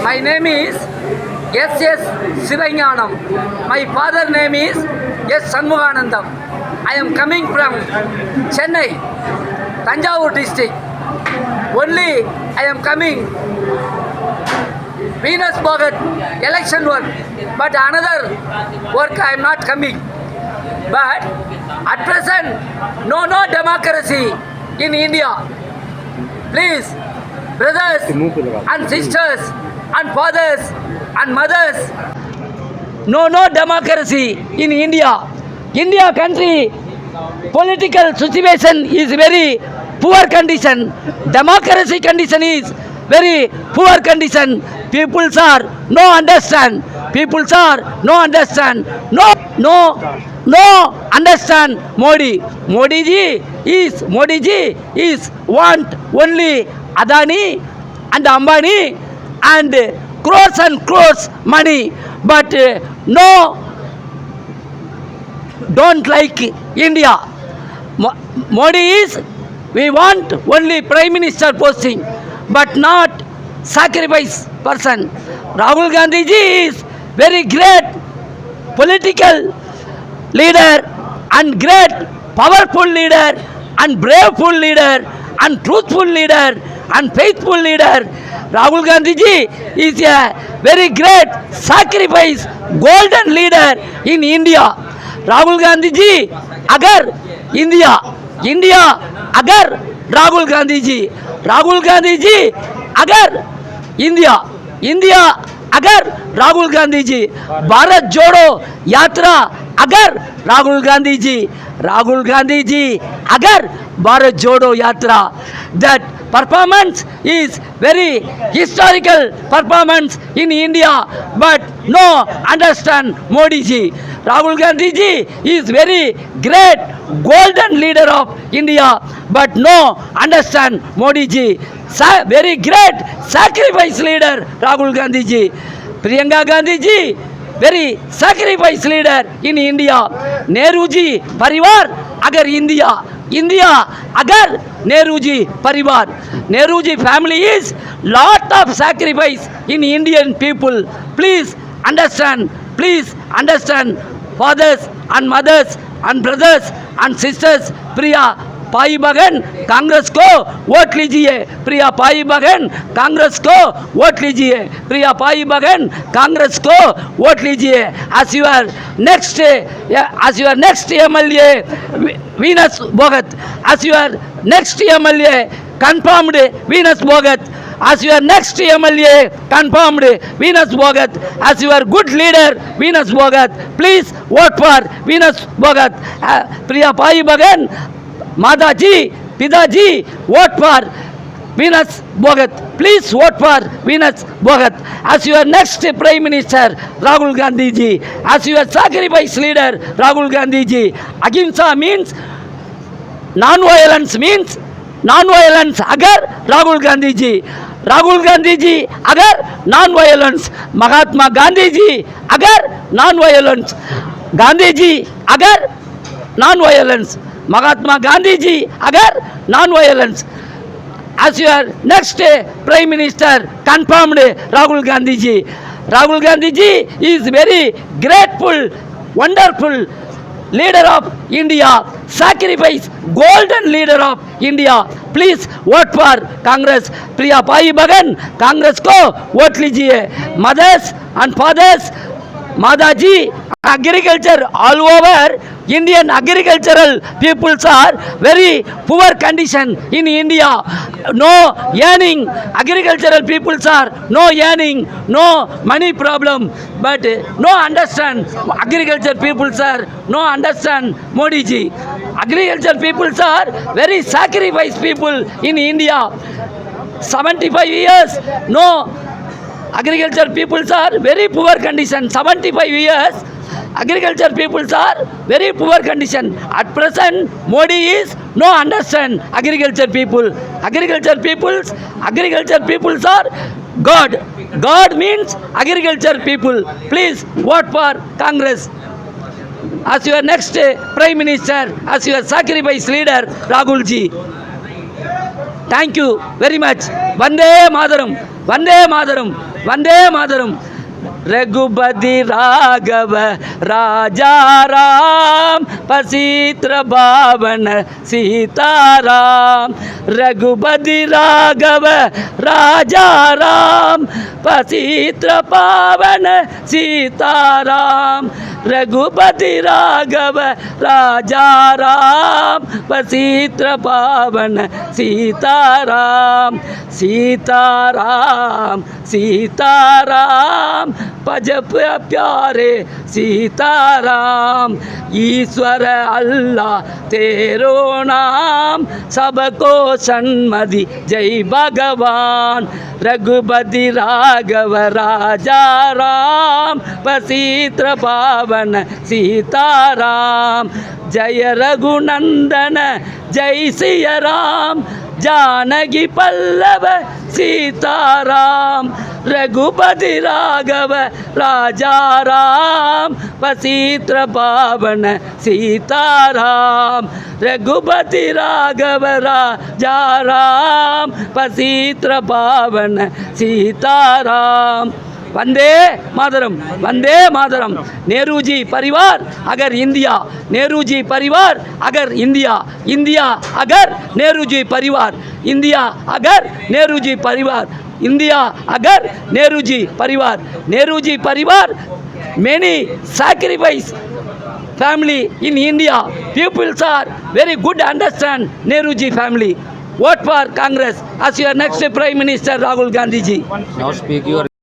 My name is S.S. Sivanyanam. My father name is S. Shanmuganandam. I am coming from Chennai, Tanjavur district. Only I am coming Venus Bhogat election work, but another work I am not coming. But at present, no democracy in India. Please, brothers and sisters and fathers and mothers, no democracy in India. India country political situation is very poor condition. Democracy condition is very poor condition. Peoples are no understand. Peoples are no understand. No understand Modi. Modi ji is want only Adani and Ambani and crores money, but no don't like India. Modi is, we want only Prime Minister posting, but not sacrifice person. Rahul Gandhi ji is very great political leader and great powerful leader and braveful leader and truthful leader and faithful leader. Rahul Gandhi ji is a very great sacrifice golden leader in India. Rahul Gandhi ji agar India agar Rahul Gandhi ji agar India agar Rahul Gandhi ji, Bharat Jodo Yatra agar Rahul Gandhi ji agar Bharat Jodo Yatra, that performance is very historical performance in India, but no understand Modi ji. Rahul Gandhi ji is very great golden leader of India, but no understand Modi ji. Very great sacrifice leader Rahul Gandhi ji. Priyanka Gandhi ji very sacrifice leader in India. Nehru ji parivar agar India agar Nehru ji parivar. Nehru ji family is lot of sacrifice in Indian people. Please understand fathers and mothers and brothers and sisters. Priya पाई बहन कांग्रेस को vote लीजिए. प्रिया पाई बहन कांग्रेस को vote लीजिए. प्रिया पाई बहन कांग्रेस को vote लीजिए. As your next MLA Venus Bhogat, as your next MLA confirmed Venus Bhogat, as your next MLA confirmed Venus Bhogat, as your good leader Venus Bhogat. Please vote for Venus Bhogat. Priya pai bagan Mada ji, Pida ji, vote for Venus Bhogat. Please vote for Venus Bhogat. As your next Prime Minister Rahul Gandhi ji, as your sacrifice leader Rahul Gandhi ji. Ahimsa means non-violence agar Rahul Gandhi ji. Rahul Gandhi ji agar non-violence. Mahatma Gandhi ji agar non-violence. Gandhi ji agar non-violence. Mahatma Gandhi ji agar non-violence. As your next Prime Minister confirmed Rahul Gandhi ji. Rahul Gandhi ji is very grateful, wonderful leader of India, sacrifice golden leader of India. Please vote for Congress. Priya pai bagan Congress ko vote lijiye. Mothers and fathers, Madaji, agriculture all over Indian agricultural peoples are very poor condition in India. No earning, agricultural peoples are no earning, no money problem, but no understand agriculture peoples are no understand Modi ji. Agriculture peoples are very sacrifice people in India. 75 years no agriculture peoples are very poor condition. 75 years agriculture peoples are very poor condition. At present Modi is no understand agriculture people. Agriculture peoples are God. God means agriculture people. Please vote for Congress. As your next Prime Minister, as your sacrifice leader Rahul ji. Thank you very much. Vande Mataram. Vande Mataram. Vande Mataram. Raghupati Raghav राजा राम पसीत्र पावन सीताराम रघुपति राघव राजा राम पसीत्र पावन सीताराम रघुपति राघव राजा राम पसीत्र पावन सीताराम सीताराम सीताराम भज प्यारे सीताराम ईश्वर अल्लाह तेरो नाम सबको सन्मति जय भगवान रघुपति राघव राजा राम पसीत्र पावन सीताराम जय रघुनंदन जय सिया राम जानकी पल्लव सीताराम रघुपति राघव राजा राम पसीत्र पावन सीताराम रघुपति राघव राजा राम पसीत्र पावन सीताराम वंदे मातरम वंदे मातरम नेहरू जी परिवार अगर इंडिया नेहरू जी परिवार अगर इंडिया इंडिया अगर नेहरू जी परिवार इंडिया अगर नेहरू जी परिवार इंडिया अगर नेहरू जी परिवार many sacrifice family in India peoples are very good understand Nehru ji family vote for Congress as your next Prime Minister Rahul Gandhi ji. Now speak your